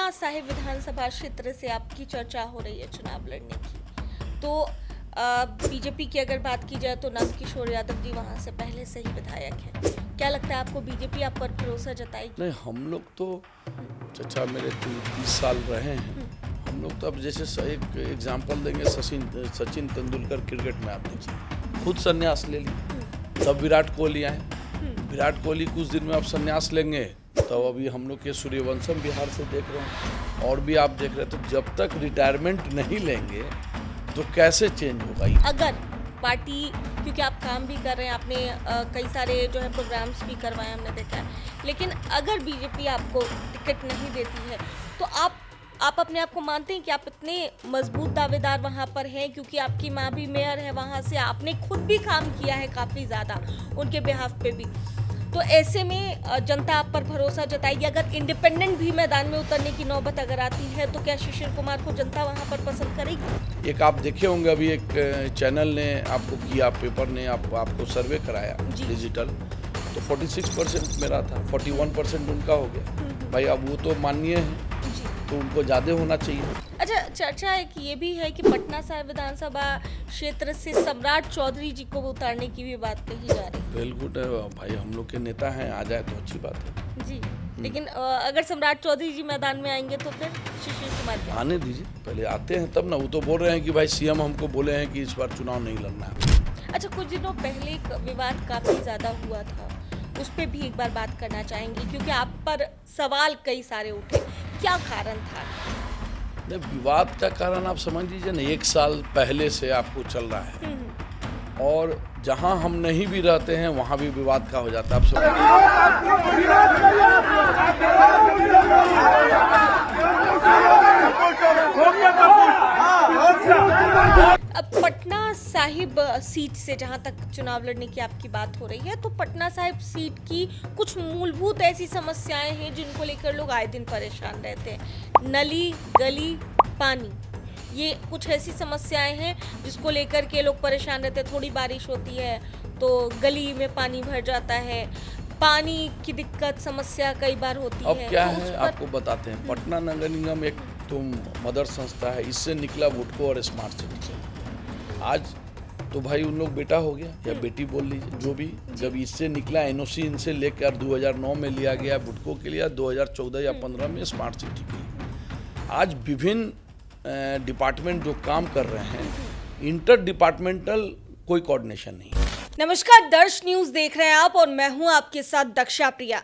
पटना साहिब विधानसभा क्षेत्र से आपकी चर्चा हो रही है चुनाव लड़ने की। तो बीजेपी की अगर बात की जाए तो नंद किशोर यादव जी वहां से पहले से ही विधायक हैं। क्या लगता है आपको बीजेपी आप पर भरोसा जताएगी? नहीं, हम लोग तो चचा मेरे 30 साल रहे हैं। हम लोग तो अब जैसे एक एग्जांपल देंगे, सचिन तेंदुलकर क्रिकेट में आपने खुद संन्यास ले ली, तब विराट कोहली आए। विराट कोहली कुछ दिन में अब संन्यास लेंगे, तो अभी हम लोग के सूर्यवंशम बिहार से देख रहे हैं और भी आप देख रहे हैं। तो जब तक रिटायरमेंट नहीं लेंगे तो कैसे चेंज होगा ये? अगर पार्टी, क्योंकि आप काम भी कर रहे हैं, आपने कई सारे जो है प्रोग्राम्स भी करवाए हमने देखा है, लेकिन अगर बीजेपी आपको टिकट नहीं देती है तो आप अपने आप को मानते हैं कि आप इतने मजबूत दावेदार वहाँ पर हैं? क्योंकि आपकी माँ भी मेयर है वहाँ से, आपने खुद भी काम किया है काफ़ी ज़्यादा उनके बिहाफ पे भी। तो ऐसे में जनता आप पर भरोसा जताएगी? अगर इंडिपेंडेंट भी मैदान में उतरने की नौबत अगर आती है तो क्या शिशिर कुमार को जनता वहाँ पर पसंद करेगी? एक आप देखे होंगे, अभी एक चैनल ने आपको किया, पेपर ने आपको सर्वे कराया डिजिटल, तो 46% मेरा था, 41% उनका हो गया। भाई अब वो तो माननीय है, तो उनको ज़्यादा होना चाहिए। अच्छा, चर्चा है कि ये भी है कि पटना साहिब विधानसभा क्षेत्र से सम्राट चौधरी जी को उतारने की भी बात कही जा रही है। वेल गुड है भाई, हम लोग के नेता हैं, आ जाए तो अच्छी बात है जी। लेकिन अगर सम्राट चौधरी जी मैदान में आएंगे तो फिर शिशिर कुमार क्या? आने दीजिए, पहले आते हैं तब ना। वो तो बोल रहे हैं कि भाई सीएम हमको बोले हैं कि इस बार चुनाव नहीं लड़ना है। अच्छा, कुछ दिनों पहले एक विवाद काफी ज्यादा हुआ था, उस पर भी एक बार बात करना चाहेंगे क्योंकि आप पर सवाल कई सारे उठे। क्या कारण था? विवाद का कारण आप समझ लीजिए ना, 1 साल पहले से आपको चल रहा है और जहां हम नहीं भी रहते हैं वहां भी विवाद का हो जाता है। अब पटना साहिब सीट से जहां तक चुनाव लड़ने की आपकी बात हो रही है, तो पटना साहिब सीट की कुछ मूलभूत ऐसी समस्याएं हैं जिनको लेकर लोग आए दिन परेशान रहते हैं। नली, गली, पानी, ये कुछ ऐसी समस्याएं हैं जिसको लेकर के लोग परेशान रहते हैं। थोड़ी बारिश होती है तो गली में पानी भर जाता है, पानी की दिक्कत समस्या कई बार होती है। अब क्या तो है आपको बताते हैं, पटना नगर निगम एक तो मदर संस्था है, इससे निकला वुडको और स्मार्ट सिटी। आज तो भाई उन लोग बेटा हो गया या बेटी बोल लीजिए, जो भी, जब इससे निकला एनओसी इनसे लेकर 2009 में लिया गया वुडको के लिए, 2014 या 15 में स्मार्ट सिटी के लिए। आज विभिन्न डिपार्टमेंट जो काम कर रहे हैं, इंटर डिपार्टमेंटल कोई कोऑर्डिनेशन नहीं है। नमस्कार, दर्श न्यूज देख रहे हैं आप और मैं हूं आपके साथ दक्षा प्रिया।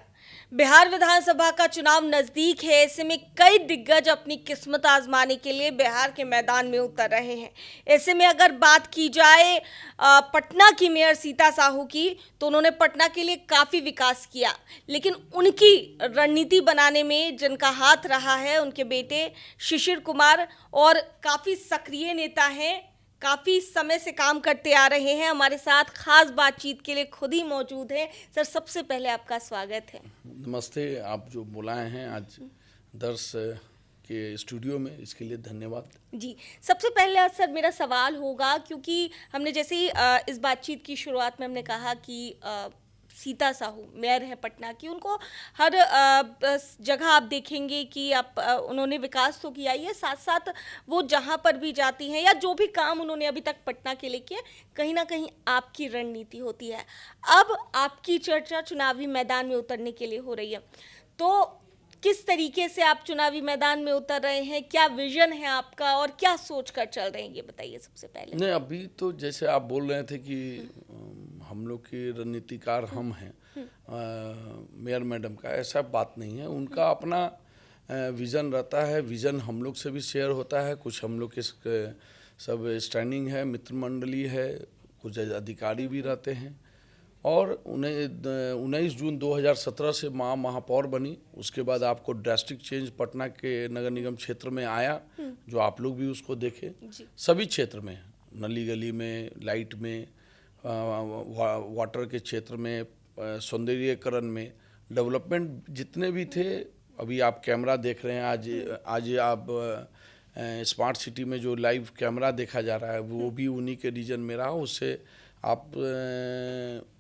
बिहार विधानसभा का चुनाव नजदीक है, ऐसे में कई दिग्गज अपनी किस्मत आजमाने के लिए बिहार के मैदान में उतर रहे हैं। ऐसे में अगर बात की जाए पटना की मेयर सीता साहू की, तो उन्होंने पटना के लिए काफ़ी विकास किया, लेकिन उनकी रणनीति बनाने में जिनका हाथ रहा है उनके बेटे शिशिर कुमार, और काफ़ी सक्रिय नेता हैं, काफ़ी समय से काम करते आ रहे हैं। हमारे साथ खास बातचीत के लिए खुद ही मौजूद हैं। सर, सबसे पहले आपका स्वागत है। नमस्ते, आप जो बुलाए हैं आज दर्श के स्टूडियो में, इसके लिए धन्यवाद जी। सबसे पहले सर मेरा सवाल होगा, क्योंकि हमने जैसे ही इस बातचीत की शुरुआत में हमने कहा कि सीता साहू मेयर है पटना की, उनको हर जगह आप देखेंगे कि उन्होंने विकास तो किया ही है, साथ साथ वो जहाँ पर भी जाती हैं या जो भी काम उन्होंने अभी तक पटना के लिए किया, कहीं ना कहीं आपकी रणनीति होती है। अब आपकी चर्चा चुनावी मैदान में उतरने के लिए हो रही है, तो किस तरीके से आप चुनावी मैदान में उतर रहे हैं? क्या विजन है आपका और क्या सोच कर चल रहे हैं, ये बताइए सबसे पहले। नहीं, अभी तो जैसे आप बोल रहे थे कि हम लोग के रणनीतिकार हम हैं, मेयर मैडम का, ऐसा बात नहीं है। उनका अपना विज़न रहता है, विज़न हम लोग से भी शेयर होता है। कुछ हम लोग के सब स्टैंडिंग है, मित्र मंडली है, कुछ अधिकारी भी रहते हैं। और 19 जून 2017 से महापौर बनी, उसके बाद आपको ड्रास्टिक चेंज पटना के नगर निगम क्षेत्र में आया, जो आप लोग भी उसको देखे। सभी क्षेत्र में, नली गली में, लाइट में, वाटर के क्षेत्र में, सौंदर्यीकरण में, डेवलपमेंट जितने भी थे, अभी आप कैमरा देख रहे हैं। आज आप स्मार्ट सिटी में जो लाइव कैमरा देखा जा रहा है, वो भी उन्हीं के रीजन में रहा। उससे आप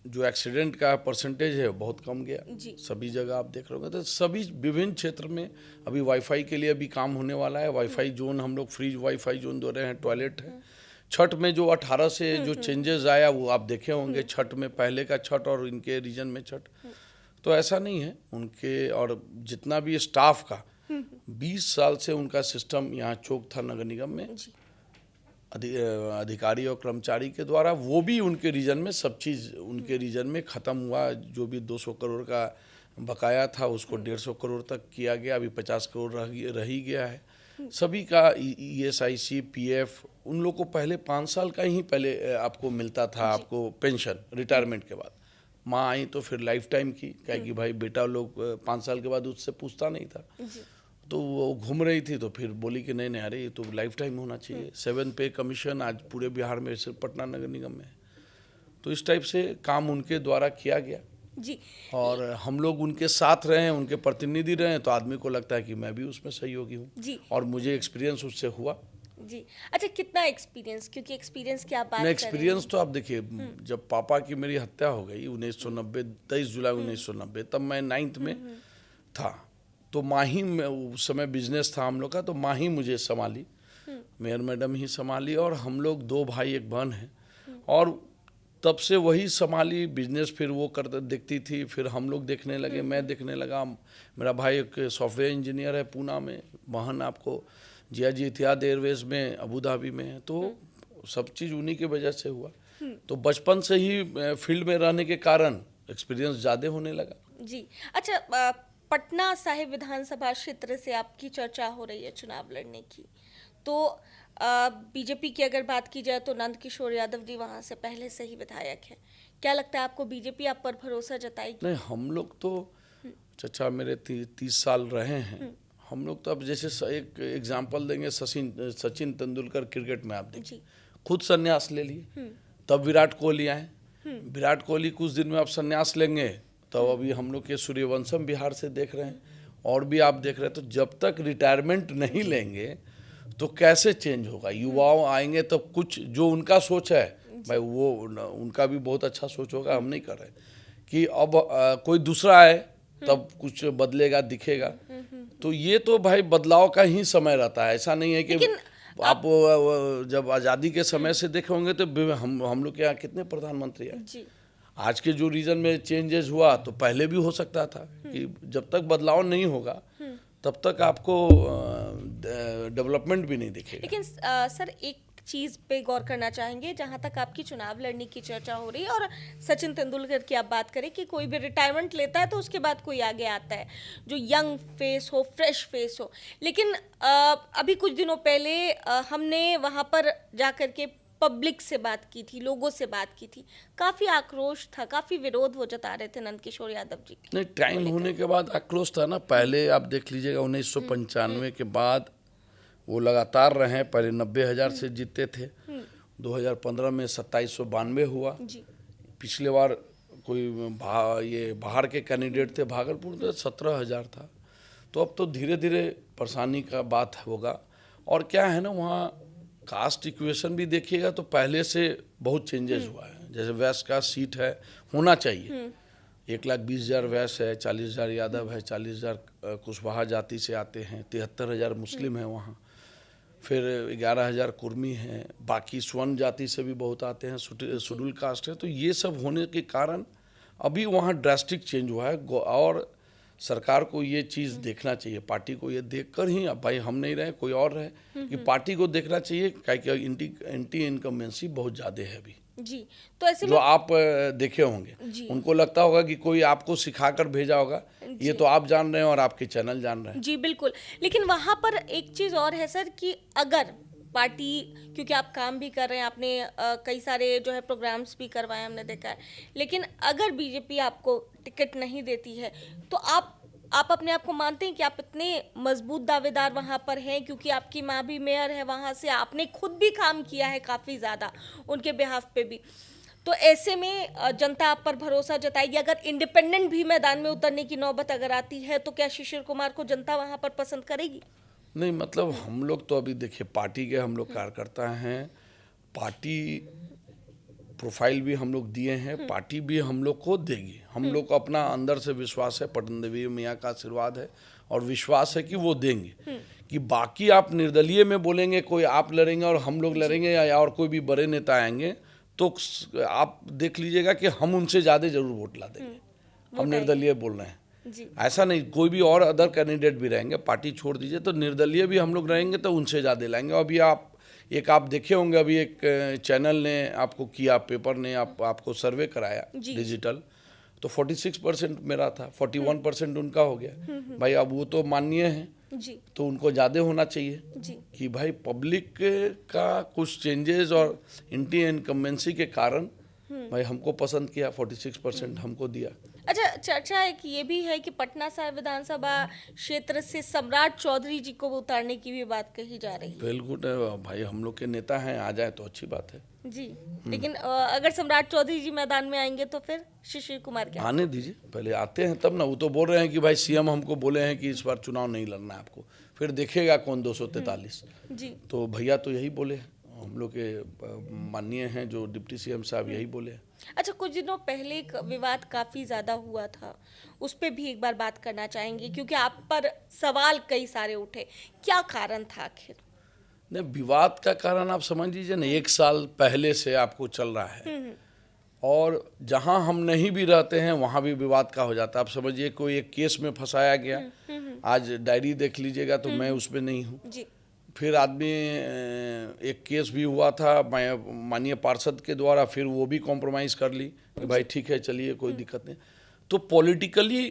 जो एक्सीडेंट का परसेंटेज है बहुत कम गया। जी। सभी जगह आप देख रहे होंगे तो सभी विभिन्न क्षेत्र में अभी वाईफाई के लिए भी काम होने वाला है। वाईफाई जोन हम लोग फ्री वाईफाई जोन दे रहे हैं, टॉयलेट है। छठ में जो 18 से जो चेंजेस आया वो आप देखे होंगे, छठ में पहले का छठ और इनके रीजन में छठ। तो ऐसा नहीं है उनके, और जितना भी स्टाफ का 20 साल से उनका सिस्टम यहाँ चौक था नगर निगम में, जी। अधिकारी और कर्मचारी के द्वारा, वो भी उनके रीजन में सब चीज़ उनके रीजन में ख़त्म हुआ। जो भी 200 करोड़ का बकाया था उसको 150 करोड़ तक किया गया, अभी 50 करोड़ रह ही गया है। सभी का ESIC PF उन लोग को पहले 5 साल का ही पहले आपको मिलता था, आपको पेंशन रिटायरमेंट के बाद। माँ आई तो फिर लाइफ टाइम की, क्या कि भाई बेटा लोग 5 साल के बाद उससे पूछता नहीं था। तो वो घूम रही थी तो फिर बोली कि नहीं नहीं अरे ये तो लाइफ टाइम होना चाहिए। 7 पे कमीशन आज पूरे बिहार में सिर्फ पटना नगर निगम में है। तो इस टाइप से काम उनके द्वारा किया गया जी। और हम लोग उनके साथ रहे हैं, उनके प्रतिनिधि रहे हैं, तो आदमी को लगता है कि मैं भी उसमें सहयोगी हूँ जी। और मुझे एक्सपीरियंस उससे हुआ। जी। अच्छा, कितना एक्सपीरियंस, क्योंकि एक्सपीरियंस की आप बात नहीं, कर रहे एक्सपीरियंस तो आप देखिए, जब पापा की मेरी हत्या हो गई 1990 23 जुलाई 1990, तब मैं 9th में था। तो माही में उस समय बिजनेस था हम लोग का, तो माही मुझे संभाली, मेयर मैडम ही संभाली, और हम लोग 2 भाई 1 बहन हैं। और तब से वही संभाली बिजनेस, फिर वो कर देखती थी, फिर हम लोग देखने लगे, मैं देखने लगा। मेरा भाई एक सॉफ्टवेयर इंजीनियर है पूना में, बहन आपको जियाजी इतिहाद एयरवेज में अबू धाबी में है। तो सब चीज़ उन्हीं की वजह से हुआ। तो बचपन से ही फील्ड में रहने के कारण एक्सपीरियंस ज़्यादा होने लगा। जी। अच्छा, पटना साहिब विधानसभा क्षेत्र से आपकी चर्चा हो रही है चुनाव लड़ने की, तो बीजेपी की अगर बात की जाए तो नंद किशोर यादव जी वहाँ से पहले से ही विधायक हैं। क्या लगता है आपको, बीजेपी आप पर भरोसा जताएगी? नहीं, हम लोग तो चचा मेरे 30 साल रहे हैं। हम लोग तो अब जैसे एक एग्जांपल देंगे, सचिन तेंदुलकर क्रिकेट में आप देखिए, खुद संन्यास ले लिए, तब विराट कोहली आए। विराट कोहली कुछ दिन में अब संन्यास लेंगे, तो अभी हम लोग के सूर्यवंशम बिहार से देख रहे हैं, और भी आप देख रहे हैं। तो जब तक रिटायरमेंट नहीं लेंगे तो कैसे चेंज होगा? युवाओं आएंगे तो कुछ जो उनका सोच है भाई, वो उनका भी बहुत अच्छा सोच होगा, हम नहीं कर रहे कि अब कोई दूसरा आए तब कुछ बदलेगा, दिखेगा। तो ये तो भाई बदलाव का ही समय रहता है, ऐसा नहीं है कि आप जब आज़ादी के समय से देखे होंगे तो हम लोग के यहाँ कितने प्रधानमंत्री हैं। जी। आज के जो रीजन में चेंजेस हुआ तो पहले भी हो सकता था कि जब तक बदलाव नहीं होगा तब तक आपको डेवलपमेंट भी नहीं दिखेगा। लेकिन सर, एक चीज़ पे गौर करना चाहेंगे, जहाँ तक आपकी चुनाव लड़ने की चर्चा हो रही है और सचिन तेंदुलकर की आप बात करें कि कोई भी रिटायरमेंट लेता है तो उसके बाद कोई आगे आता है जो यंग फेस हो, फ्रेश फेस हो। लेकिन अभी कुछ दिनों पहले हमने वहाँ पर जा कर के पब्लिक से बात की थी, लोगों से बात की थी, काफ़ी आक्रोश था, काफ़ी विरोध वो जता रहे थे नंद किशोर यादव जी। नहीं, टाइम होने के बाद आक्रोश था ना। पहले आप देख लीजिएगा 1995 के बाद वो लगातार रहे, पहले 90,000 से जीते थे, 2015 में 2792 हुआ। जी। पिछले बार कोई ये बाहर के कैंडिडेट थे भागलपुर में 17,000 था। तो अब तो धीरे धीरे परेशानी का बात होगा। और क्या है ना, वहाँ कास्ट इक्वेशन भी देखिएगा तो पहले से बहुत चेंजेस हुआ है। जैसे वैश्य का सीट है, होना चाहिए, 1,20,000 वैश्य है, 40,000 यादव है, 40,000 कुशवाहा जाति से आते हैं, 73,000 मुस्लिम है वहाँ, फिर 11,000 कुर्मी हैं, बाकी स्वर्ण जाति से भी बहुत आते हैं, शेड्यूल कास्ट है। तो ये सब होने के कारण अभी वहाँ ड्रास्टिक चेंज हुआ है। और सरकार को ये चीज़ देखना चाहिए, पार्टी को ये देखकर ही, अब भाई हम नहीं रहे कोई और रहे, कि पार्टी को देखना चाहिए कि एंटी इनकम्बेंसी बहुत ज़्यादा है अभी। जी। तो ऐसे जो आप देखे होंगे, उनको लगता होगा कि कोई आपको सिखाकर भेजा होगा, ये तो आप जान रहे हैं और आपके चैनल जान रहे हैं। जी बिल्कुल। लेकिन वहाँ पर एक चीज़ और है सर, कि अगर पार्टी, क्योंकि आप काम भी कर रहे हैं, आपने कई सारे जो है प्रोग्राम्स भी करवाए, हमने देखा है, लेकिन अगर बीजेपी आपको टिकट नहीं देती है तो आप अपने आप को मानते हैं कि आप इतने मजबूत दावेदार वहाँ पर हैं, क्योंकि आपकी माँ भी मेयर है वहाँ से, आपने खुद भी काम किया है काफ़ी ज़्यादा उनके बिहाफ पे भी, तो ऐसे में जनता आप पर भरोसा जताएगी? अगर इंडिपेंडेंट भी मैदान में उतरने की नौबत अगर आती है तो क्या शिशिर कुमार को जनता वहाँ पर पसंद करेगी? नहीं, मतलब हम लोग तो अभी देखिए पार्टी के हम लोग कार्यकर्ता हैं। पार्टी प्रोफाइल भी हम लोग दिए हैं, पार्टी भी हम लोग को देगी। हम लोग को अपना अंदर से विश्वास है, पटन देवी मियाँ का आशीर्वाद है और विश्वास है कि वो देंगे। कि बाकी आप निर्दलीय में बोलेंगे, कोई आप लड़ेंगे और हम लोग लड़ेंगे या और कोई भी बड़े नेता आएंगे, तो आप देख लीजिएगा कि हम उनसे ज़्यादा जरूर वोट ला देंगे। हम निर्दलीय बोल रहे हैं जी। ऐसा नहीं, कोई भी और अदर कैंडिडेट भी रहेंगे, पार्टी छोड़ दीजिए, तो निर्दलीय भी हम लोग रहेंगे तो उनसे ज़्यादा लाएंगे। अभी आप देखे होंगे, अभी एक चैनल ने आपको किया, पेपर ने आपको सर्वे कराया डिजिटल, तो 46% मेरा था, 41% उनका हो गया। भाई अब वो तो माननीय है जी। तो उनको ज़्यादा होना चाहिए जी। कि भाई पब्लिक का कुछ चेंजेस और एंटी इनकम्बेंसी के कारण भाई हमको पसंद किया, 46% हमको दिया। अच्छा, चर्चा है कि ये भी है कि पटना साहिब विधानसभा क्षेत्र से सम्राट चौधरी जी को उतारने की भी बात कही जा रही है। बिल्कुल भाई, हम लोग के नेता हैं, आ जाए तो अच्छी बात है जी। लेकिन अगर सम्राट चौधरी जी मैदान में आएंगे तो फिर शिशिर कुमार क्या? आने दीजिए, पहले आते हैं तब ना। वो तो बोल रहे हैं कि भाई सीएम हमको बोले हैं कि इस बार चुनाव नहीं लड़ना है आपको, फिर देखेगा कौन 243। जी। तो भैया तो यही बोले हैं, हम लोग के माननीय हैं जो डिप्टी सीएम साहब यही बोले हैं। अच्छा, कुछ दिनों पहले एक विवाद काफी ज्यादा हुआ था, उस पर भी एक बार बात करना चाहेंगे क्योंकि आप पर सवाल कई सारे उठे। क्या कारण था आखिर? नहीं, विवाद का कारण आप समझ लीजिए ना, 1 साल पहले से आपको चल रहा है और जहां हम नहीं भी रहते हैं वहां भी विवाद का हो जाता है। आप समझिए कोई एक केस में फंसाया गया, आज डायरी देख लीजिएगा तो मैं उसमें नहीं हूँ। जी। फिर आदमी एक केस भी हुआ था माननीय पार्षद के द्वारा, फिर वो भी कॉम्प्रोमाइज़ कर ली कि भाई ठीक है चलिए कोई दिक्कत नहीं। तो पॉलिटिकली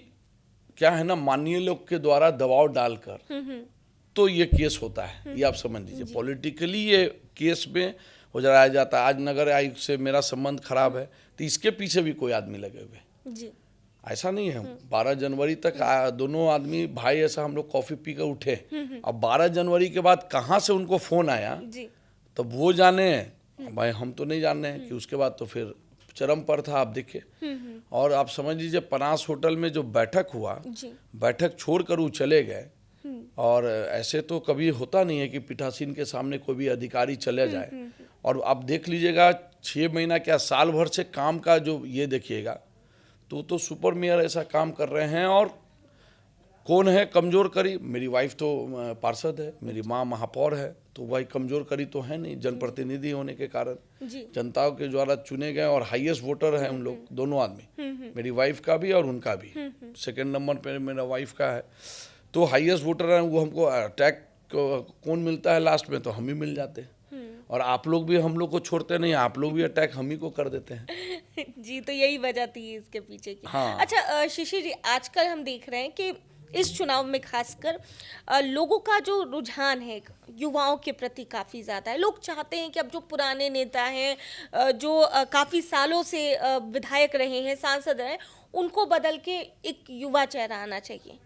क्या है ना, माननीय लोग के द्वारा दबाव डालकर तो ये केस होता है, ये आप समझ लीजिए। पॉलिटिकली ये केस में हो जाता है। आज नगर आयुक्त से मेरा संबंध खराब है तो इसके पीछे भी कोई आदमी लगे हुए, जी। ऐसा नहीं है। 12 जनवरी तक दोनों आदमी भाई ऐसा हम लोग कॉफ़ी पी कर उठे। अब 12 जनवरी के बाद कहाँ से उनको फ़ोन आया जी। तब वो जाने, भाई हम तो नहीं जान रहे हैं कि उसके बाद तो फिर चरम पर था, आप देखिए। और आप समझ लीजिए पनास होटल में जो बैठक हुआ, बैठक छोड़कर वो चले गए। और ऐसे तो कभी होता नहीं है कि पीठासीन के सामने कोई भी अधिकारी चले जाए। और आप देख लीजिएगा 6 महीना क्या साल भर से काम का जो ये देखिएगा, तो सुपर मेयर ऐसा काम कर रहे हैं। और कौन है कमज़ोर करी? मेरी वाइफ तो पार्षद है, मेरी माँ महापौर है, तो वही कमज़ोर करी तो है नहीं, जनप्रतिनिधि होने के कारण जनता के द्वारा चुने गए और हाईएस्ट वोटर है उन लोग दोनों आदमी, मेरी वाइफ का भी और उनका भी। सेकंड नंबर पे मेरा वाइफ का है, तो हाईएस्ट वोटर है वो। हमको अटैक कौन मिलता है लास्ट में? तो हम ही मिल जाते हैं। और आप लोग भी हम लोग को छोड़ते नहीं, आप लोग भी अटैक हम ही को कर देते हैं। जी, तो यही वजह थी इसके पीछे की। हाँ। अच्छा शिशिर जी, आजकल हम देख रहे हैं कि इस चुनाव में खासकर लोगों का जो रुझान है युवाओं के प्रति काफ़ी ज़्यादा है। लोग चाहते हैं कि अब जो पुराने नेता हैं, जो काफ़ी सालों से विधायक रहे हैं, सांसद रहे हैं, उनको बदल के एक युवा चेहरा आना चाहिए।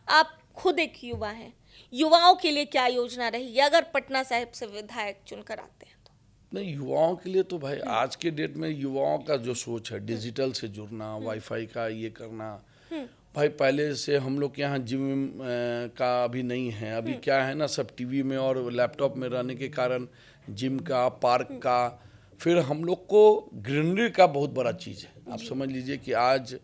आप खुद एक युवा हैं, युवाओं के लिए क्या योजना रहेगी अगर पटना साहिब से विधायक चुनकर आते हैं तो? नहीं, युवाओं के लिए तो भाई आज के डेट में युवाओं का जो सोच है, डिजिटल से जुड़ना, वाईफाई का ये करना। भाई पहले से हम लोग के यहाँ जिम का अभी नहीं है, अभी क्या है ना, सब टीवी में और लैपटॉप में रहने के कारण जिम का, पार्क का, फिर हम लोग को ग्रीनरी का बहुत बड़ा चीज़ है। आप समझ लीजिए कि आज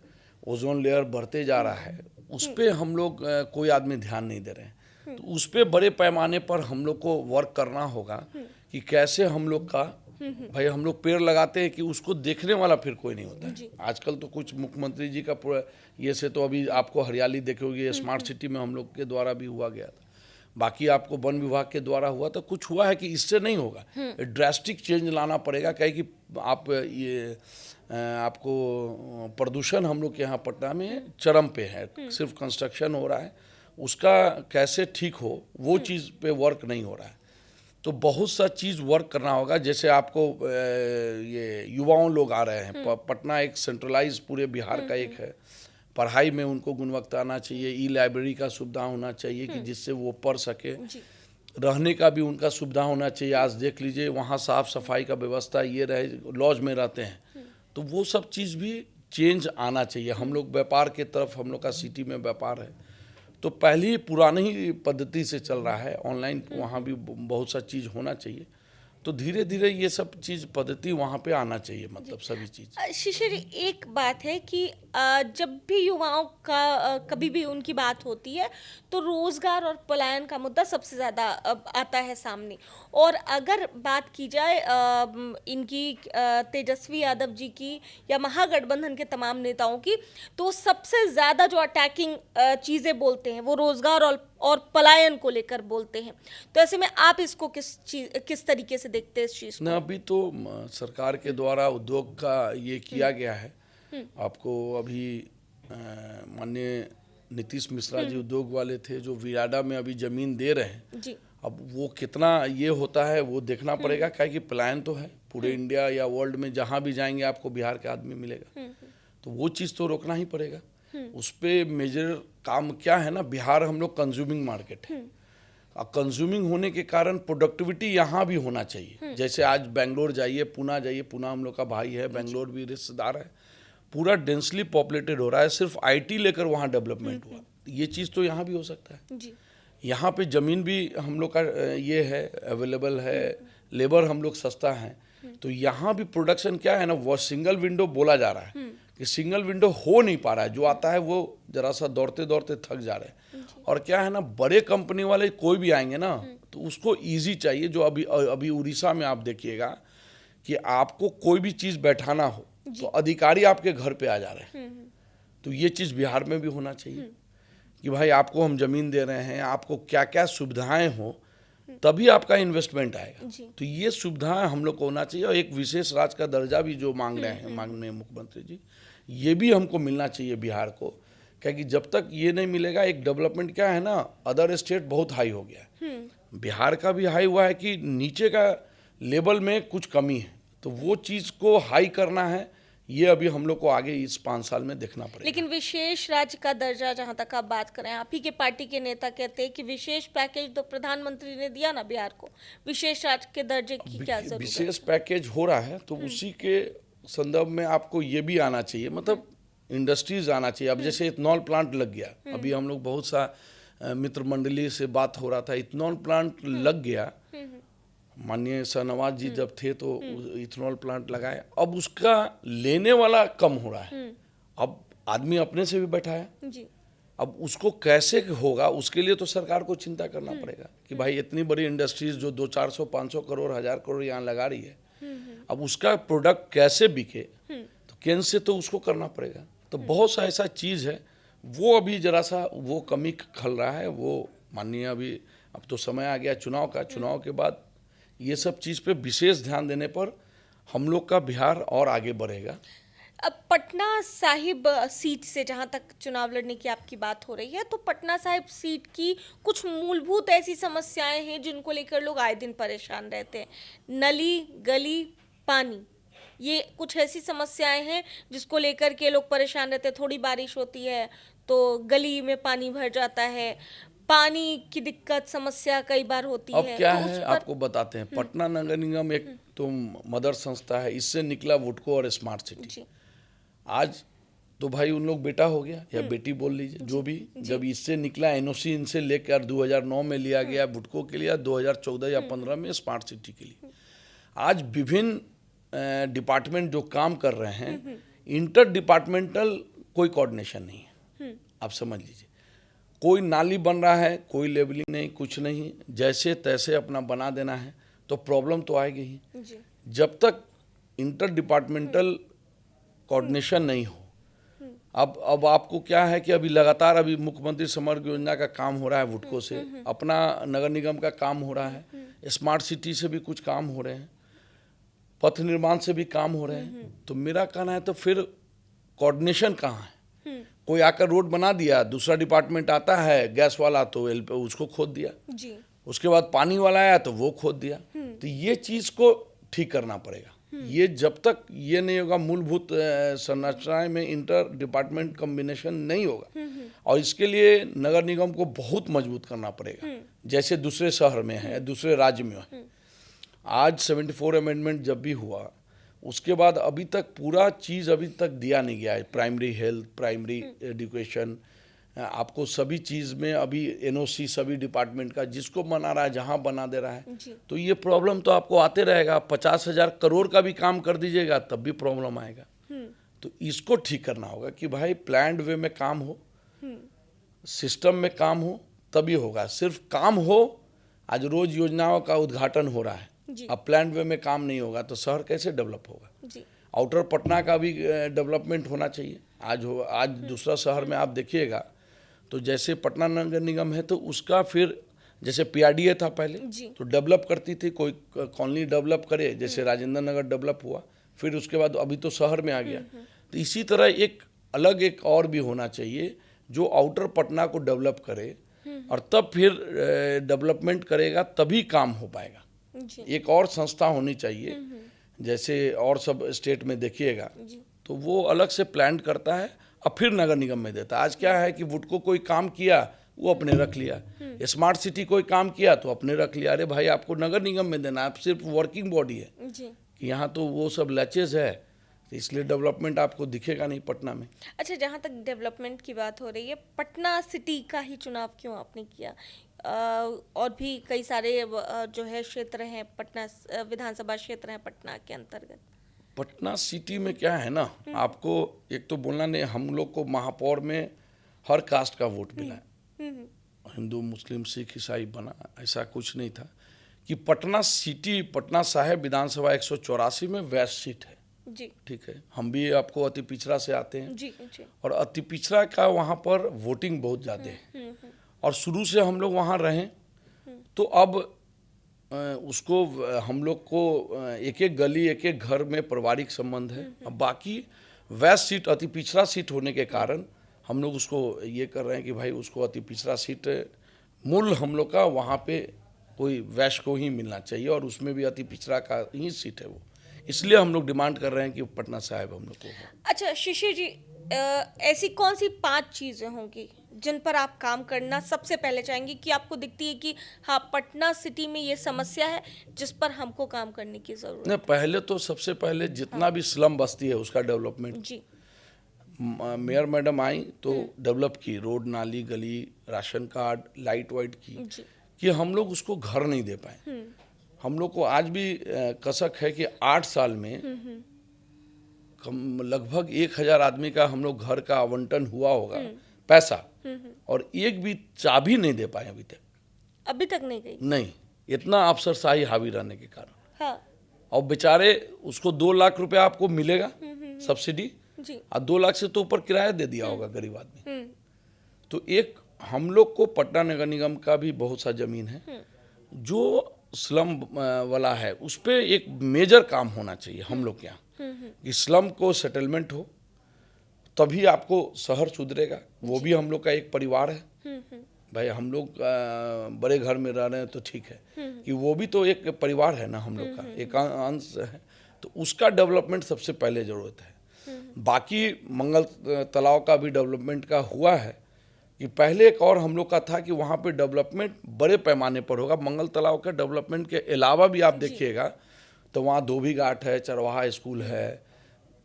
ओजोन लेयर बढ़ते जा रहा है, उस पर हम लोग कोई आदमी ध्यान नहीं दे रहे हैं। तो उस पर बड़े पैमाने पर हम लोग को वर्क करना होगा कि कैसे हम लोग का, भाई हम लोग पेड़ लगाते हैं कि उसको देखने वाला फिर कोई नहीं होता है। आजकल तो कुछ मुख्यमंत्री जी का पूरा ये से तो अभी आपको हरियाली देखोगे, स्मार्ट सिटी में हम लोग के द्वारा भी हुआ गया था, बाकी आपको वन विभाग के द्वारा हुआ तो कुछ हुआ है कि इससे नहीं होगा, ड्रास्टिक चेंज लाना पड़ेगा। कहे कि आप ये आपको प्रदूषण हम लोग के यहाँ पटना में चरम पे है, सिर्फ कंस्ट्रक्शन हो रहा है, उसका कैसे ठीक हो वो चीज़ पे वर्क नहीं हो रहा है। तो बहुत सा चीज़ वर्क करना होगा। जैसे आपको ये युवाओं लोग आ रहे हैं, पटना एक सेंट्रलाइज पूरे बिहार का एक है, पढ़ाई में उनको गुणवत्ता आना चाहिए, ई लाइब्रेरी का सुविधा होना चाहिए कि जिससे वो पढ़ सके, रहने का भी उनका सुविधा होना चाहिए। आज देख लीजिए वहाँ साफ़ सफाई का व्यवस्था ये रहे, लॉज में रहते हैं, तो वो सब चीज़ भी चेंज आना चाहिए। हम लोग व्यापार के तरफ, हम लोग का सिटी में व्यापार है, तो पहले ही पुरानी ही पद्धति से चल रहा है ऑनलाइन, वहाँ भी बहुत सा चीज़ होना चाहिए। तो धीरे धीरे ये सब चीज़ पद्धति वहाँ पे आना चाहिए, मतलब सभी चीज़। शिशिर, एक बात है कि जब भी युवाओं का कभी भी उनकी बात होती है तो रोजगार और पलायन का मुद्दा सबसे ज़्यादा आता है सामने। और अगर बात की जाए इनकी तेजस्वी यादव जी की या महागठबंधन के तमाम नेताओं की, तो सबसे ज़्यादा जो अटैकिंग चीज़ें बोलते हैं वो रोजगार और पलायन को लेकर बोलते हैं। तो ऐसे में आप इसको किस तरीके से देखते हैं इस चीज़ को? ना, अभी तो सरकार के द्वारा उद्योग का ये किया गया है। आपको अभी माननीय नीतीश मिश्रा जी उद्योग वाले थे जो विराडा में अभी जमीन दे रहे हैं जी। अब वो कितना ये होता है वो देखना पड़ेगा, क्या कि प्लान तो है पूरे इंडिया या वर्ल्ड में जहाँ भी जाएंगे आपको बिहार के आदमी मिलेगा, तो वो चीज़ तो रोकना ही पड़ेगा। उस पर मेजर काम क्या है ना, बिहार हम लोग कंज्यूमिंग मार्केट है, कंज्यूमिंग होने के कारण प्रोडक्टिविटी यहाँ भी होना चाहिए। जैसे आज बेंगलोर जाइए, पुणे जाइए, पुणे हम लोग का भाई है, बेंगलोर भी रिश्तेदार है, पूरा डेंसली पॉपुलेटेड हो रहा है, सिर्फ आईटी लेकर वहाँ डेवलपमेंट हुआ। ये चीज़ तो यहाँ भी हो सकता है। जी। यहाँ पे ज़मीन भी हम लोग का ये है, अवेलेबल है, लेबर हम लोग सस्ता है, तो यहाँ भी प्रोडक्शन क्या है ना, वो सिंगल विंडो बोला जा रहा है कि सिंगल विंडो हो नहीं पा रहा है। जो आता है वो जरा सा दौड़ते दौड़ते थक जा रहे हैं। और क्या है ना, बड़े कंपनी वाले कोई भी आएंगे ना तो उसको इजी चाहिए। जो अभी उड़ीसा में आप देखिएगा कि आपको कोई भी चीज़ बैठाना हो तो अधिकारी आपके घर पे आ जा रहे हैं। तो ये चीज़ बिहार में भी होना चाहिए कि भाई आपको हम ज़मीन दे रहे हैं, आपको क्या क्या सुविधाएं हो, तभी आपका इन्वेस्टमेंट आएगा। तो ये सुविधाएं हम लोग को होना चाहिए। और एक विशेष राज्य का दर्जा भी जो मांग रहे हैं माननीय मुख्यमंत्री जी, ये भी हमको मिलना चाहिए बिहार को, क्योंकि जब तक ये नहीं मिलेगा, एक डेवलपमेंट क्या है ना, अदर स्टेट बहुत हाई हो गया है, बिहार का भी हाई हुआ है कि नीचे का लेवल में कुछ कमी है, तो वो चीज़ को हाई करना है। ये अभी हम लोग को आगे इस 5 साल में देखना पड़ेगा। लेकिन विशेष राज्य का दर्जा जहां तक आप बात करें, आप ही के पार्टी के नेता कहते हैं कि विशेष पैकेज तो प्रधानमंत्री ने दिया ना बिहार को, विशेष राज्य के दर्जे की क्या जरूरत है? विशेष पैकेज हो रहा है तो उसी के संदर्भ में आपको ये भी आना चाहिए, मतलब इंडस्ट्रीज आना चाहिए। अब जैसे इथेनॉल प्लांट लग गया, अभी हम लोग बहुत सा मित्र मंडली से बात हो रहा था, इथेनॉल प्लांट लग गया, माननीय शाहनवाज जी जब थे तो इथेनॉल प्लांट लगाए। अब उसका लेने वाला कम हो रहा है, अब आदमी अपने से भी बैठाया जी। अब उसको कैसे होगा, उसके लिए तो सरकार को चिंता करना पड़ेगा कि भाई इतनी बड़ी इंडस्ट्रीज जो 200-400 500 करोड़ 1000 करोड़ यहाँ लगा रही है, अब उसका प्रोडक्ट कैसे बिके, तो केंद्र से तो उसको करना पड़ेगा। तो बहुत सा ऐसा चीज़ है, वो अभी जरा सा वो कमी खल रहा है। वो माननीय अभी अब तो समय आ गया चुनाव का, चुनाव के बाद ये सब चीज़ पे विशेष ध्यान देने पर हम लोग का बिहार और आगे बढ़ेगा। अब पटना साहिब सीट से जहां तक चुनाव लड़ने की आपकी बात हो रही है, तो पटना साहिब सीट की कुछ मूलभूत ऐसी समस्याएं हैं जिनको लेकर लोग आए दिन परेशान रहते हैं। नली, गली, पानी, ये कुछ ऐसी समस्याएं हैं जिसको लेकर के लोग परेशान रहते हैं। थोड़ी बारिश होती है तो गली में पानी भर जाता है, पानी की दिक्कत समस्या कई बार होती अब है। क्या तो है आपको बताते हैं, पटना नगर निगम एक तो मदर संस्था है, इससे निकला वुडको और स्मार्ट सिटी। जी। आज तो भाई उन लोग बेटा हो गया या बेटी बोल लीजिए, जो भी, जब इससे निकला एनओसी इनसे लेकर 2009 में लिया गया वुडको के लिए, 2014 या 15 में स्मार्ट सिटी के लिए। आज विभिन्न डिपार्टमेंट जो काम कर रहे हैं, इंटर डिपार्टमेंटल कोई कोऑर्डिनेशन नहीं है। आप समझ लीजिए, कोई नाली बन रहा है, कोई लेवलिंग नहीं, कुछ नहीं, जैसे तैसे अपना बना देना है, तो प्रॉब्लम तो आएगी ही। जी। जब तक इंटर डिपार्टमेंटल कोऑर्डिनेशन नहीं हो। अब आपको क्या है कि अभी लगातार अभी मुख्यमंत्री समग्र योजना का काम हो रहा है, वुडको से अपना नगर निगम का काम हो रहा है, स्मार्ट सिटी से भी कुछ काम हो रहे हैं, पथ निर्माण से भी काम हो रहे हैं। तो मेरा कहना है तो फिर कोऑर्डिनेशन कहाँ है? कोई आकर रोड बना दिया, दूसरा डिपार्टमेंट आता है, गैस वाला तो उसको खोद दिया, जी। उसके बाद पानी वाला आया तो वो खोद दिया। तो ये चीज़ को ठीक करना पड़ेगा। ये जब तक ये नहीं होगा, मूलभूत संरचनाएं में इंटर डिपार्टमेंट कॉम्बिनेशन नहीं होगा, और इसके लिए नगर निगम को बहुत मजबूत करना पड़ेगा, जैसे दूसरे शहर में है, दूसरे राज्य में है। आज 74 अमेंडमेंट जब भी हुआ, उसके बाद अभी तक पूरा चीज़ अभी तक दिया नहीं गया है। प्राइमरी हेल्थ, प्राइमरी एजुकेशन, आपको सभी चीज़ में अभी एनओसी सभी डिपार्टमेंट का जिसको बना रहा है जहाँ बना दे रहा है, जी। तो ये प्रॉब्लम तो आपको आते रहेगा। 50,000 करोड़ का भी काम कर दीजिएगा तब भी प्रॉब्लम आएगा। तो इसको ठीक करना होगा कि भाई प्लान्ड वे में काम हो, सिस्टम में काम हो, तभी होगा। सिर्फ काम हो, आज रोज योजनाओं का उद्घाटन हो रहा है, जी। अब प्लान्ड वे में काम नहीं होगा तो शहर कैसे डेवलप होगा। जी। आउटर पटना का भी डेवलपमेंट होना चाहिए। आज दूसरा शहर में आप देखिएगा तो जैसे पटना नगर निगम है तो उसका फिर जैसे पीआरडीए था पहले, जी। तो डेवलप करती थी, कोई कॉलोनी डेवलप करे, जैसे राजेंद्र नगर डेवलप हुआ, फिर उसके बाद अभी तो शहर में आ गया। तो इसी तरह एक और भी होना चाहिए जो आउटर पटना को डेवलप करे, और तब फिर डेवलपमेंट करेगा तभी काम हो पाएगा। जी। एक और संस्था होनी चाहिए, जैसे और सब स्टेट में देखिएगा जी। तो वो अलग से प्लान करता है और फिर नगर निगम में देता है। आज क्या है कि वुडको कोई काम किया वो अपने रख लिया, स्मार्ट सिटी कोई काम किया तो अपने रख लिया। अरे भाई आपको नगर निगम में देना, आप सिर्फ वर्किंग बॉडी है जी। कि यहाँ तो वो सब लचेज है, तो इसलिए डेवलपमेंट आपको दिखेगा नहीं पटना में। अच्छा, जहाँ तक डेवलपमेंट की बात हो रही है, पटना सिटी का ही चुनाव क्यों आपने किया? और भी कई सारे जो है क्षेत्र हैं, पटना विधानसभा क्षेत्र हैं पटना के अंतर्गत। पटना सिटी में क्या है ना, आपको एक तो बोलना नहीं, हम लोग को महापौर में हर कास्ट का वोट मिला है, हिंदू मुस्लिम सिख ईसाई बना, ऐसा कुछ नहीं था। कि पटना सिटी, पटना साहिब विधानसभा 184 में वेस्ट सीट है। जी। ठीक है, हम भी आपको अति पिछड़ा से आते हैं। जी। जी। और अति पिछड़ा का वहाँ पर वोटिंग बहुत ज़्यादा है, और शुरू से हम लोग वहाँ रहें, तो अब उसको हम लोग को एक एक गली एक एक घर में पारिवारिक संबंध है। अब बाकी वेस्ट सीट अति पिछड़ा सीट होने के कारण हम लोग उसको ये कर रहे हैं कि भाई उसको अति पिछड़ा सीट मूल हम लोग का वहाँ पे कोई वैश्य को ही मिलना चाहिए, और उसमें भी अति पिछड़ा का ही सीट है वो, इसलिए हम लोग डिमांड कर रहे हैं कि पटना साहिब हम लोग को हो। अच्छा शिशिर जी, ऐसी कौन सी 5 चीज़ें होंगी जिन पर आप काम करना सबसे पहले चाहेंगे कि आपको दिखती है कि हाँ, पटना सिटी में ये समस्या है जिस पर हमको काम करने की ज़रूरत नहीं, पहले तो सबसे पहले जितना भी स्लम बस्ती है उसका डेवलपमेंट। जी। मेयर मैडम आई तो डेवलप की, रोड नाली गली, राशन कार्ड, लाइट वाइट की, जी। कि हम लोग उसको घर नहीं दे पाए। हम लोग को आज भी कसक है कि 8 साल में लगभग 1000 आदमी का हम लोग घर का आवंटन हुआ होगा पैसा, और एक भी चाबी नहीं दे पाए अभी तक नहीं गई। नहीं, इतना अफसरशाही हावी रहने के कारण। हाँ। और बेचारे उसको 2 लाख रुपया आपको मिलेगा सब्सिडी, जी। और 2 लाख से तो ऊपर किराया दे दिया होगा गरीब आदमी। तो एक हम लोग को पटना नगर निगम का भी बहुत सा जमीन है जो स्लम वाला है, उस पर एक मेजर काम होना चाहिए हम लोग के यहाँ, कि स्लम को सेटलमेंट हो, तभी आपको शहर सुधरेगा। वो भी हम लोग का एक परिवार है भाई, हम लोग बड़े घर में रह रहे हैं तो ठीक है, कि वो भी तो एक परिवार है ना, हम लोग का एक अंश है, तो उसका डेवलपमेंट सबसे पहले ज़रूरत है। बाकी मंगल तालाब का भी डेवलपमेंट का हुआ है, कि पहले एक और हम लोग का था कि वहाँ पे डेवलपमेंट बड़े पैमाने पर होगा। मंगल तालाब के डेवलपमेंट के अलावा भी आप देखिएगा तो वहाँ धोबी घाट है, चरवाहा स्कूल है,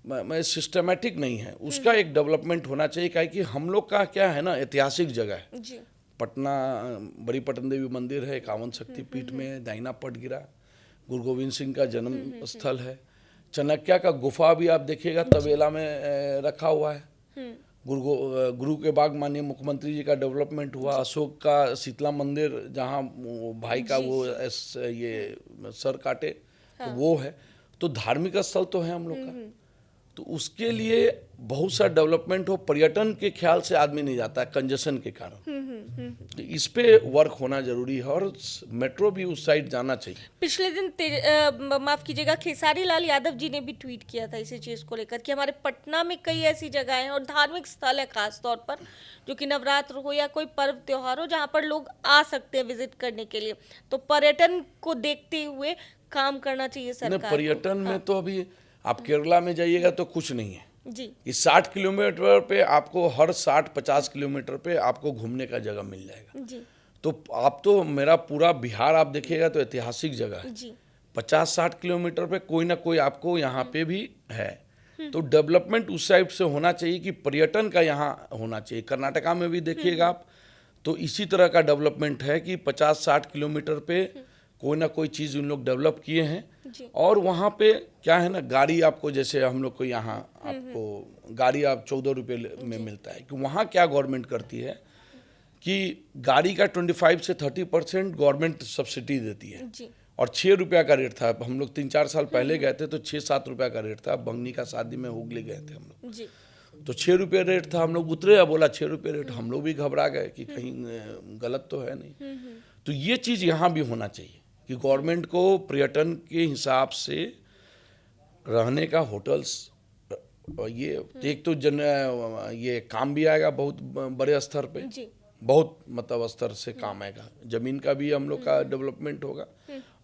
मैं सिस्टमेटिक नहीं है, उसका एक डेवलपमेंट होना चाहिए। क्या कि हम लोग का क्या है ना, ऐतिहासिक जगह है जी। पटना, बड़ी पटन देवी मंदिर है 51 शक्तिपीठ में, दाहिना पटगिरा गुरु गोविंद सिंह का जन्म स्थल है, चाणक्य का गुफा भी आप देखिएगा तबेला में रखा हुआ है, गुरु के बाग माननीय मुख्यमंत्री जी का डेवलपमेंट हुआ, अशोक का शीतला मंदिर जहाँ भाई का वो ये सर काटे, तो वो है। तो धार्मिक स्थल तो है हम लोग का, तो उसके लिए बहुत सा डेवलपमेंट हो। पर्यटन के ख्याल से आदमी नहीं जाता है कंजेशन के कारण, तो इस पे वर्क होना जरूरी है, और मेट्रो भी उस साइड जाना चाहिए। पिछले दिन माफ कीजिएगा, खेसारी लाल यादव जी ने भी ट्वीट किया था इसी चीज़ को लेकर कि हमारे पटना में कई ऐसी जगह हैं और धार्मिक स्थल है खास तौर पर, जो कि नवरात्र हो या कोई पर्व त्योहार हो, जहाँ पर लोग आ सकते हैं विजिट करने के लिए। तो पर्यटन को देखते हुए काम करना चाहिए सरकार को। पर्यटन में तो अभी आप केरला में जाइएगा तो कुछ नहीं है जी। इस 60 किलोमीटर पे आपको हर 60-50 किलोमीटर पे आपको घूमने का जगह मिल जाएगा जी। तो आप तो मेरा पूरा बिहार आप देखिएगा तो ऐतिहासिक जगह है जी। 50-60 किलोमीटर पे कोई ना कोई आपको यहाँ पे भी है। तो डेवलपमेंट उस साइड से होना चाहिए कि पर्यटन का यहाँ होना चाहिए। कर्नाटका में भी देखिएगा आप, तो इसी तरह का डेवलपमेंट है कि 50-60 किलोमीटर पे कोई ना कोई चीज़ उन लोग डेवलप किए हैं। और वहाँ पे क्या है ना, गाड़ी आपको जैसे हम लोग को यहाँ आपको गाड़ी आप 14 रुपये में मिलता है, कि वहाँ क्या गवर्नमेंट करती है कि गाड़ी का 25 से 30% गवर्नमेंट सब्सिडी देती है। और 6 रुपया का रेट था। हम लोग 3-4 साल पहले गए थे तो 6-7 रुपया का रेट था। बंगनी का शादी में हुगली गए थे हम लोग, तो 6 रुपये रेट था। हम लोग उतरे, अब बोला 6 रुपये रेट, हम लोग भी घबरा गए कि कहीं गलत तो है नहीं। तो ये चीज़ यहाँ भी होना चाहिए कि गवर्नमेंट को पर्यटन के हिसाब से रहने का होटल्स, ये एक तो ये काम भी आएगा बहुत बड़े स्तर पे, बहुत मतलब स्तर से काम आएगा। जमीन का भी हम लोग का डेवलपमेंट होगा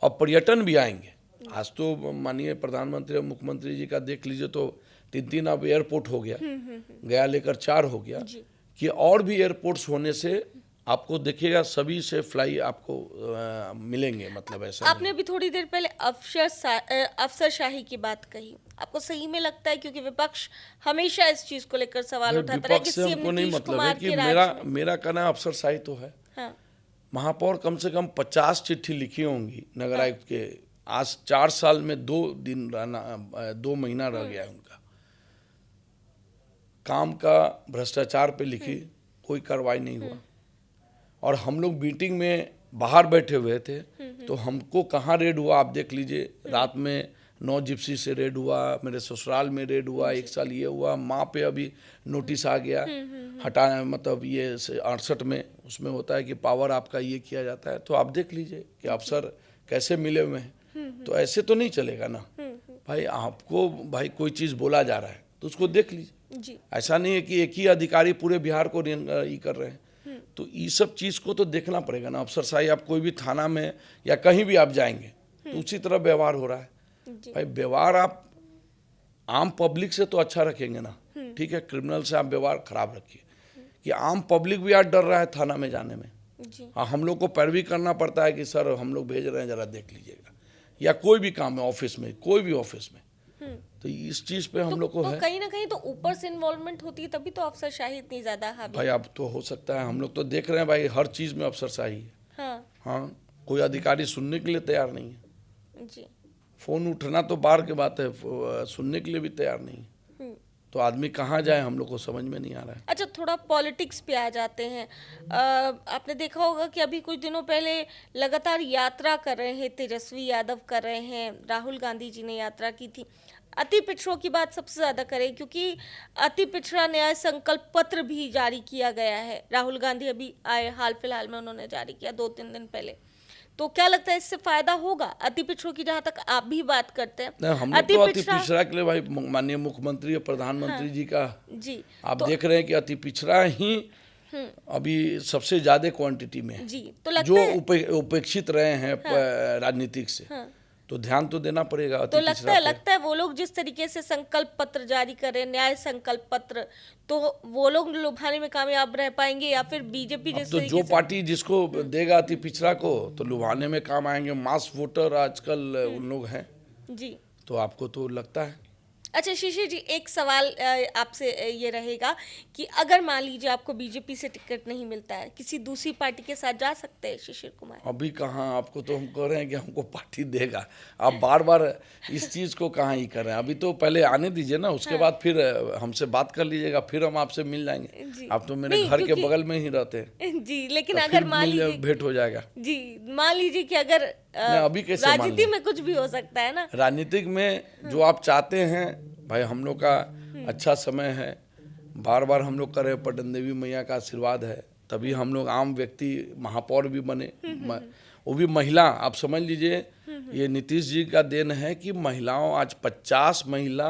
और पर्यटन भी आएंगे। आज तो माननीय प्रधानमंत्री और मुख्यमंत्री जी का देख लीजिए तो 3 अब एयरपोर्ट हो गया, गया लेकर 4 हो गया, कि और भी एयरपोर्ट्स होने से आपको देखिएगा सभी से फ्लाई आपको मिलेंगे। मतलब ऐसा आपने अभी थोड़ी देर पहले अफसरशाही की बात कही, आपको सही में लगता है? क्योंकि विपक्ष हमेशा इस चीज को लेकर सवाल उठाता है कि सीएम हमको नहीं नीतीश मतलब है कुमार कि के मेरा कहना अफसरशाही तो है। हाँ। महापौर कम से कम 50 चिट्ठी लिखी होंगी नगर आयुक्त के। आज 4 साल में 2 दिन रहना, 2 महीना रह गया उनका काम का। भ्रष्टाचार पे लिखी, कोई कार्रवाई नहीं हुआ। और हम लोग मीटिंग में बाहर बैठे हुए थे तो हमको कहाँ रेड हुआ आप देख लीजिए। रात में 9 जिप्सी से रेड हुआ, मेरे ससुराल में रेड हुआ, 1 साल ये हुआ, माँ पे अभी नोटिस आ गया हटाना। मतलब ये 68 में उसमें होता है कि पावर आपका ये किया जाता है। तो आप देख लीजिए कि अफसर कैसे मिले हुए हैं। तो ऐसे तो नहीं चलेगा ना भाई। आपको भाई कोई चीज़ बोला जा रहा है तो उसको देख लीजिए। ऐसा नहीं है कि एक ही अधिकारी पूरे बिहार को ये कर रहे हैं। तो ये सब चीज़ को तो देखना पड़ेगा ना। अफसरशाही, आप कोई भी थाना में या कहीं भी आप जाएंगे तो उसी तरह व्यवहार हो रहा है। भाई व्यवहार आप आम पब्लिक से तो अच्छा रखेंगे ना, ठीक है। क्रिमिनल से आप व्यवहार खराब रखिए कि आम पब्लिक भी आज डर रहा है थाना में जाने में। हाँ, हम लोग को पैरवी करना पड़ता है कि सर हम लोग भेज रहे हैं, जरा देख लीजिएगा। या कोई भी काम है ऑफिस में, कोई भी ऑफिस में, तो इस चीज पे हम लोग को है कहीं ना कहीं तो ऊपर से इन्वॉल्वमेंट होती है, तभी तो अफसरशाही इतनी ज्यादा है भाई। अब तो हो सकता है, हम लोग तो देख रहे हैं भाई हर चीज में अफसरशाही है। हाँ, कोई अधिकारी सुनने के लिए तैयार नहीं है जी। फोन उठना तो बाहर की बात है, सुनने के लिए भी तैयार नहीं है। तो आदमी कहाँ जाए, हम लोग को समझ में नहीं आ रहा है। अच्छा, थोड़ा पॉलिटिक्स पे आ जाते हैं। आपने देखा होगा कि अभी कुछ दिनों पहले लगातार यात्रा कर रहे हैं, तेजस्वी यादव कर रहे हैं, राहुल गांधी जी ने यात्रा की थी। अति पिछड़ों की बात सबसे ज़्यादा करें, क्योंकि अति पिछड़ा न्याय संकल्प पत्र भी जारी किया गया है। राहुल गांधी अभी आए, हाल फिलहाल में उन्होंने जारी किया 2-3 दिन पहले। तो क्या लगता है इससे फायदा होगा अति पिछड़ों की, जहाँ तक आप भी बात करते हैं? हम लोग तो अति पिछड़ा के लिए भाई माननीय मुख्यमंत्री और प्रधानमंत्री जी का जी आप तो देख रहे हैं कि अति पिछड़ा ही अभी सबसे ज्यादा क्वांटिटी में है जी। तो जो उपेक्षित रहे हैं राजनीतिक से, तो ध्यान तो देना पड़ेगा। तो लगता है वो लोग जिस तरीके से संकल्प पत्र जारी करें, न्याय संकल्प पत्र, तो वो लोग लुभाने में कामयाब रह पाएंगे या फिर बीजेपी जैसे? तो जो पार्टी जिसको देगा अति पिछड़ा को तो लुभाने में काम आएंगे। मास वोटर आजकल उन लोग हैं जी। तो आपको तो लगता है? अच्छा शिशिर जी, एक सवाल आपसे ये रहेगा कि अगर मान लीजिए आपको बीजेपी से टिकट नहीं मिलता है, किसी दूसरी पार्टी के साथ जा सकते हैं शिशिर कुमार? अभी कहाँ, आपको तो हम कह रहे हैं कि हमको पार्टी देगा। आप बार बार इस चीज़ को कहाँ ही कर रहे हैं। अभी तो पहले आने दीजिए ना, उसके बाद फिर हमसे बात कर लीजिएगा, फिर हम आपसे मिल जाएंगे। आप तो मेरे घर के बगल में ही रहते हैं जी। लेकिन अगर मान लीजिए भेंट हो जाएगा जी, मान लीजिए कि अगर अभी कैसे, राजनीति में कुछ भी हो सकता है ना। राजनीतिक में जो आप चाहते हैं भाई, हम लोग का अच्छा समय है, बार बार हम लोग कर रहे हैं, पटन देवी मैया का आशीर्वाद है, तभी हम लोग आम व्यक्ति महापौर भी बने, वो भी महिला। आप समझ लीजिए ये नीतीश जी का देन है कि महिलाओं, आज 50 महिला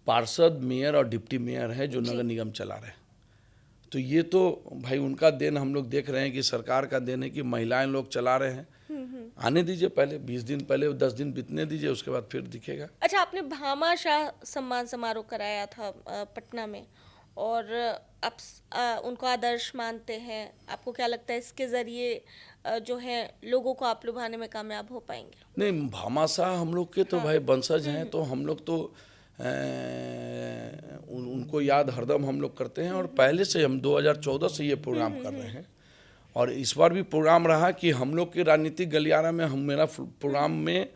पार्षद, मेयर और डिप्टी मेयर है जो नगर निगम चला रहे हैं। तो ये तो भाई उनका देन हम लोग देख रहे हैं कि सरकार का देन है कि महिलाएं लोग चला रहे हैं। आने दीजिए, पहले 20 दिन पहले 10 दिन बीतने दीजिए, उसके बाद फिर दिखेगा। अच्छा, आपने भामाशाह सम्मान समारोह कराया था पटना में, और आप उनको आदर्श मानते हैं। आपको क्या लगता है इसके जरिए जो है लोगों को आप लुभाने में कामयाब हो पाएंगे? नहीं, भामाशाह हम लोग के तो भाई वंशज हैं, तो हम लोग तो उनको याद हरदम हम लोग करते हैं। और पहले से हम 2014 से ये प्रोग्राम कर रहे हैं और इस बार भी प्रोग्राम रहा कि हम लोग के राजनीतिक गलियारा में मेरा प्रोग्राम में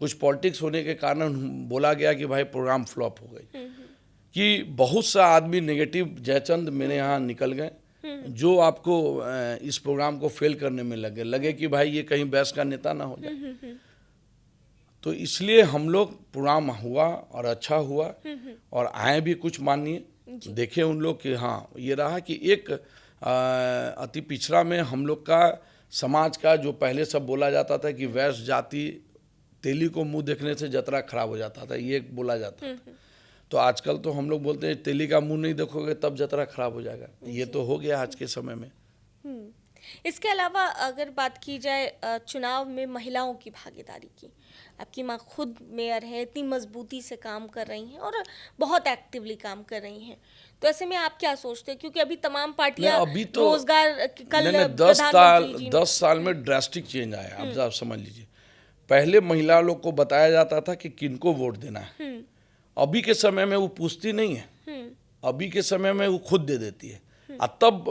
कुछ पॉलिटिक्स होने के कारण बोला गया कि भाई प्रोग्राम फ्लॉप हो गई, कि बहुत सा आदमी नेगेटिव जयचंद मेरे यहाँ निकल गए जो आपको इस प्रोग्राम को फेल करने में लगे कि भाई ये कहीं बहस का नेता ना हो जाए। तो इसलिए हम लोग प्रोग्राम हुआ और अच्छा हुआ और आए भी कुछ मानिए, देखे उन लोग कि हाँ ये रहा कि एक अति पिछड़ा में हम लोग का समाज का जो पहले सब बोला जाता था कि वैश्य जाति तेली को मुंह देखने से जतरा खराब हो जाता था, ये बोला जाता था। तो आजकल तो हम लोग बोलते हैं तेली का मुंह नहीं देखोगे तब जतरा खराब हो जाएगा, ये तो हो गया आज के समय में। इसके अलावा अगर बात की जाए चुनाव में महिलाओं की भागीदारी की, आपकी माँ खुद मेयर है, इतनी मजबूती से काम कर रही हैं और बहुत एक्टिवली काम कर रही हैं, तो ऐसे में आप क्या सोचते हैं? क्योंकि अभी तमाम पार्टियां अभी तो रोजगार कल 10 साल में ड्रास्टिक चेंज आया। अब आप समझ लीजिए, पहले महिला लोग को बताया जाता था कि किनको वोट देना है, अभी के समय में वो पूछती नहीं है, अभी के समय में वो खुद दे देती है। तब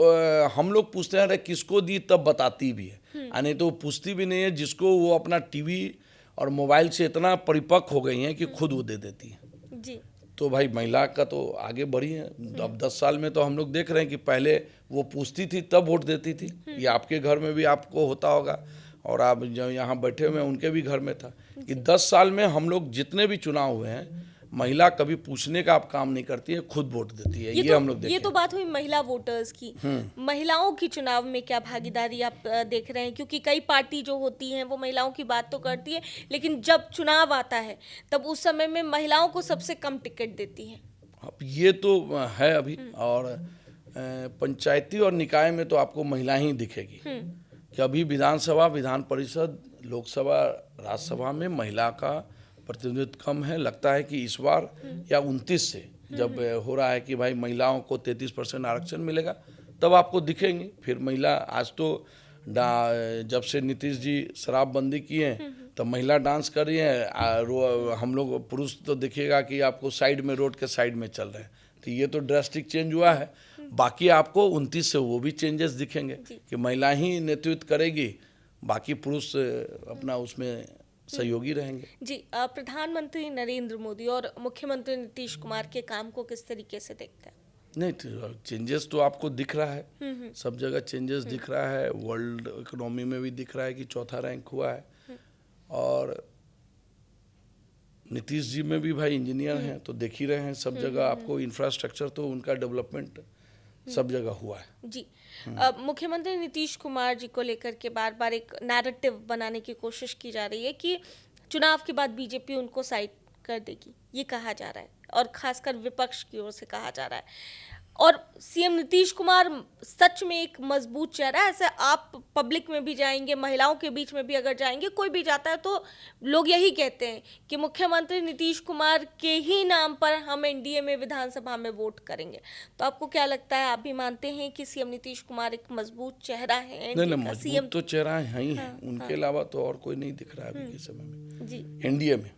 हम लोग पूछते हैं अरे किसको दी, तब बताती भी है, नहीं तो वो पूछती भी नहीं है। जिसको वो अपना टीवी और मोबाइल से इतना परिपक्व हो गई हैं कि खुद वो दे देती है जी। तो भाई महिला का तो आगे बढ़ी है। अब 10 साल में तो हम लोग देख रहे हैं कि पहले वो पूछती थी तब वोट देती थी। ये आपके घर में भी आपको होता होगा और आप जो यहाँ बैठे हुए हैं उनके भी घर में था कि 10 साल में हम लोग जितने भी चुनाव हुए हैं, महिला कभी पूछने का आप काम नहीं करती है, खुद वोट देती है। ये हम लोग देखें। ये तो बात हुई महिला वोटर्स की। महिलाओं की चुनाव में क्या भागीदारी आप देख रहे हैं? क्योंकि कई पार्टी जो होती हैं वो महिलाओं की बात तो करती है, लेकिन जब चुनाव आता है तब उस समय में महिलाओं को सबसे कम टिकट देती है। अब ये तो है अभी, और पंचायती और निकाय में तो आपको महिला ही दिखेगी कि अभी विधानसभा, विधान परिषद, लोकसभा, राज्यसभा में महिला का प्रतिनिधित्व कम है। लगता है कि इस बार या 29 से जब हो रहा है कि भाई महिलाओं को 33% आरक्षण मिलेगा तब आपको दिखेंगे फिर महिला। आज तो जब से नीतीश जी शराबबंदी किए हैं तब महिला डांस कर रही हैं। हम लोग पुरुष तो देखिएगा कि आपको साइड में, रोड के साइड में चल रहे हैं। तो ये तो ड्रास्टिक चेंज हुआ है। बाकी आपको 29 से वो भी चेंजेस दिखेंगे कि महिला ही नेतृत्व करेगी, बाकी पुरुष अपना उसमें सहयोगी रहेंगे। जी, प्रधानमंत्री नरेंद्र मोदी और मुख्यमंत्री नीतीश कुमार के काम को किस तरीके से देखते हैं? नहीं, चेंजेस तो आपको दिख रहा है, सब जगह चेंजेस दिख रहा है। वर्ल्ड इकोनॉमी में भी दिख रहा है कि 4था रैंक हुआ है। और नीतीश जी में भी भाई इंजीनियर हैं तो देख ही रहे हैं, सब जगह आपको इंफ्रास्ट्रक्चर तो उनका डेवलपमेंट सब जगह हुआ है। जी, मुख्यमंत्री नीतीश कुमार जी को लेकर के बार बार एक नैरेटिव बनाने की कोशिश की जा रही है कि चुनाव के बाद बीजेपी उनको साइड कर देगी, ये कहा जा रहा है और खासकर विपक्ष की ओर से कहा जा रहा है। और सीएम नीतीश कुमार सच में एक मजबूत चेहरा है। ऐसे आप पब्लिक में भी जाएंगे, महिलाओं के बीच में भी अगर जाएंगे, कोई भी जाता है तो लोग यही कहते हैं कि मुख्यमंत्री नीतीश कुमार के ही नाम पर हम एनडीए में विधानसभा में वोट करेंगे। तो आपको क्या लगता है, आप भी मानते हैं कि सीएम नीतीश कुमार एक मजबूत चेहरा है? नहीं, मजबूत तो चेहरा है ही है, उनके अलावा तो और कोई नहीं दिख रहा है अभी के समय में जी एनडीए में।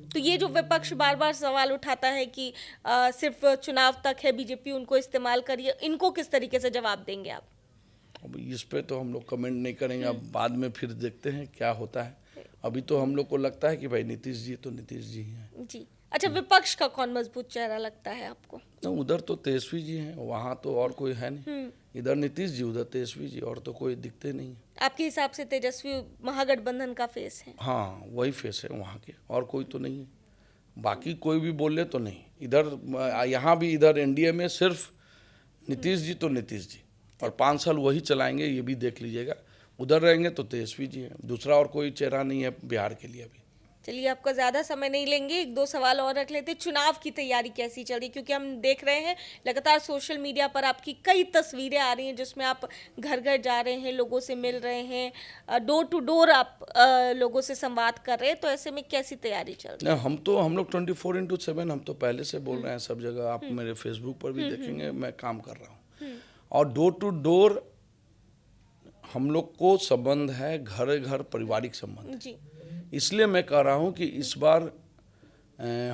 तो ये जो विपक्ष बार बार सवाल उठाता है कि सिर्फ चुनाव तक है, बीजेपी उनको इस्तेमाल करिए, इनको किस तरीके से जवाब देंगे आप? अब इस पे तो हम लोग कमेंट नहीं करेंगे, अब बाद में फिर देखते हैं क्या होता है। अभी तो हम लोग को लगता है कि भाई नीतीश जी तो नीतीश जी हैं। जी, अच्छा, विपक्ष का कौन मजबूत चेहरा लगता है आपको? तो उधर तो तेजस्वी जी हैं, वहाँ तो और कोई है नहीं। इधर नीतीश जी, उधर तेजस्वी जी, और तो कोई दिखते नहीं है। आपके हिसाब से तेजस्वी महागठबंधन का फेस है? हाँ, वही फेस है वहाँ के, और कोई तो नहीं है। बाकी कोई भी बोले तो नहीं। इधर यहाँ भी इधर एनडीए में सिर्फ नीतीश जी तो नीतीश जी, और 5 साल वही चलाएंगे, ये भी देख लीजिएगा। उधर रहेंगे तो तेजस्वी जी हैं, दूसरा और कोई चेहरा नहीं है बिहार के लिए अभी। चलिए, आपका ज़्यादा समय नहीं लेंगे, 1-2 सवाल और रख लेते। चुनाव की तैयारी कैसी चल रही? क्योंकि हम देख रहे हैं लगातार सोशल मीडिया पर आपकी कई तस्वीरें आ रही हैं जिसमें आप घर घर जा रहे हैं, लोगों से मिल रहे हैं, डोर टू डोर आप लोगों से संवाद कर रहे हैं। तो ऐसे में कैसी तैयारी चल रही है? हम लोग 24/7 हम तो पहले से बोल रहे हैं सब जगह। आप मेरे फेसबुक पर भी देखेंगे, मैं काम कर रहा हूँ। और डोर टू डोर हम लोग को संबंध है, घर घर पारिवारिक संबंध। जी, इसलिए मैं कह रहा हूँ कि इस बार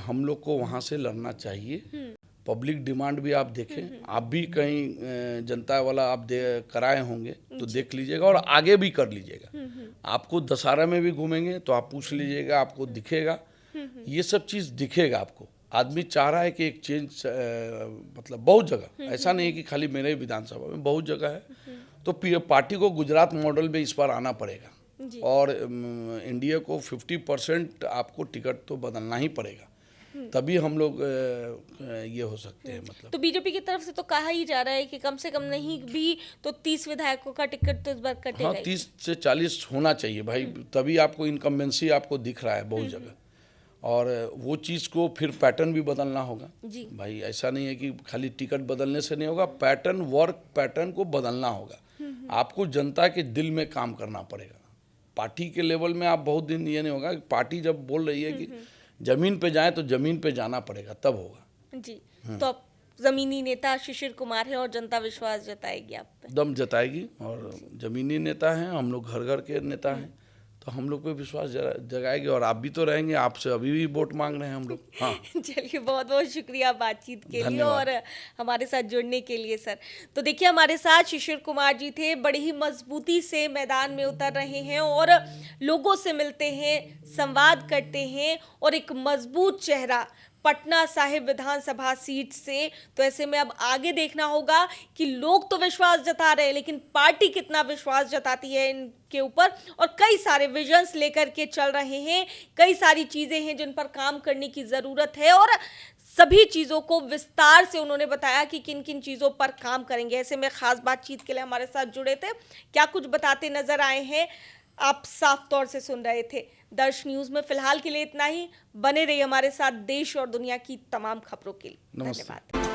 हम लोग को वहाँ से लड़ना चाहिए। पब्लिक डिमांड भी आप देखें, आप भी कहीं जनता वाला आप कराए होंगे तो देख लीजिएगा और आगे भी कर लीजिएगा। आपको दशहरा में भी घूमेंगे तो आप पूछ लीजिएगा, आपको दिखेगा, ये सब चीज़ दिखेगा आपको। आदमी चाह रहा है कि एक चेंज, मतलब बहुत जगह, ऐसा नहीं है कि खाली मेरे ही विधानसभा में, बहुत जगह है। तो पार्टी को गुजरात मॉडल में इस बार आना पड़ेगा और इंडिया को 50% आपको टिकट तो बदलना ही पड़ेगा, तभी हम लोग ये हो सकते हैं। मतलब तो बीजेपी की तरफ से तो कहा ही जा रहा है कि कम से कम नहीं भी तो 30 विधायकों का टिकट तो इस बार कटेगा। हाँ, 30 से 40 होना चाहिए भाई, तभी आपको इनकम्बेंसी आपको दिख रहा है बहुत जगह। और वो चीज़ को फिर पैटर्न भी बदलना होगा जी भाई, ऐसा नहीं है कि खाली टिकट बदलने से नहीं होगा, पैटर्न, वर्क पैटर्न को बदलना होगा। आपको जनता के दिल में काम करना पड़ेगा। पार्टी के लेवल में आप बहुत दिन, ये नहीं होगा कि पार्टी जब बोल रही है कि जमीन पे जाए तो जमीन पे जाना पड़ेगा, तब होगा जी। तो अब जमीनी नेता शिशिर कुमार है और जनता विश्वास जताएगी आप पे? दम जताएगी, और जमीनी नेता हैं हम लोग, घर घर के नेता हैं, तो हम लोग पे विश्वास जगाएगी। और आप भी तो रहेंगे, आपसे अभी भी वोट मांग रहे हैं हम लोग। हाँ चलिए, बहुत बहुत शुक्रिया बातचीत के लिए धन्यवाद। और हमारे साथ जुड़ने के लिए सर। तो देखिए, हमारे साथ शिशिर कुमार जी थे, बड़ी ही मजबूती से मैदान में उतर रहे हैं और लोगों से मिलते हैं, संवाद करते हैं और एक मजबूत चेहरा पटना साहिब विधानसभा सीट से। तो ऐसे में अब आगे देखना होगा कि लोग तो विश्वास जता रहे हैं, लेकिन पार्टी कितना विश्वास जताती है इनके ऊपर। और कई सारे विजन्स लेकर के चल रहे हैं, कई सारी चीजें हैं जिन पर काम करने की जरूरत है और सभी चीज़ों को विस्तार से उन्होंने बताया कि किन किन चीज़ों पर काम करेंगे। ऐसे में खास बातचीत के लिए हमारे साथ जुड़े थे, क्या कुछ बताते नजर आए हैं आप साफ तौर से सुन रहे थे। दर्श न्यूज़ में फिलहाल के लिए इतना ही। बने रहिए हमारे साथ देश और दुनिया की तमाम खबरों के लिए। नमस्ते। धन्यवाद।